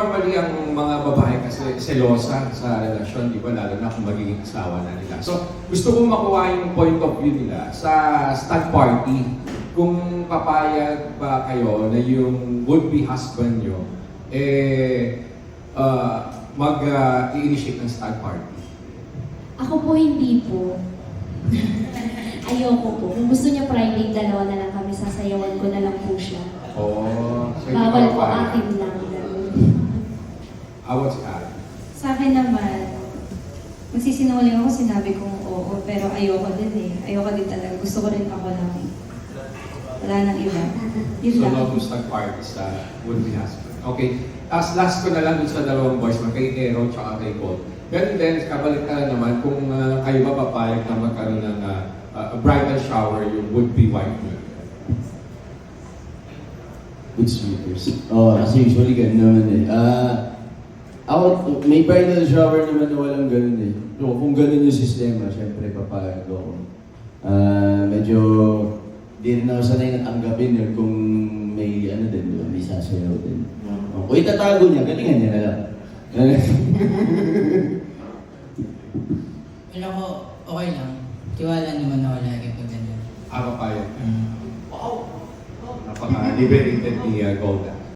normally ang mga babae kasi selosa sa relasyon, di ba? Lalo na kung magiging asawa na nila. So, gusto kong makuha yung point of view nila sa stag party. Kung papayag ba kayo na yung would-be husband nyo, mag-i-initiate ng stag party. Ako po hindi po. Ayoko po. Kung gusto niya private, dalawa na lang kami, sasayawan ko na lang po siya. Oh, so Bawal po akin lang. Awat si Ari. Sa akin naman, magsisinungaling ako, sinabi kong oo, pero ayoko din eh. Ayoko din talaga. Gusto ko rin ako lang. Wala nang iba. Yun So, lang. no to stag party sa would-be husband. Okay. Tapos last ko na lang dun sa dalawang boys, kay Aaron tsaka kay Paul. Ganun din, kabalik ka na naman kung kayo ba papayag na magkaroon ng bridal shower yung would-be wife niyo. Good sweeters. Oo, kasi usually ganun naman eh. Ako, may bridal shower naman na walang ganun eh. So, kung ganun yung sistema, syempre papayag ako. Medyo di rin ako sanay na tanggapin yun kung may ano din doon, may sasayaw din. Kung itatago niya, galingan niya na lang. Wala ko, okay lang. Tiwala naman ako lagi pag ganyan. Papayag. Wow! Napaka-liberated ni Golda.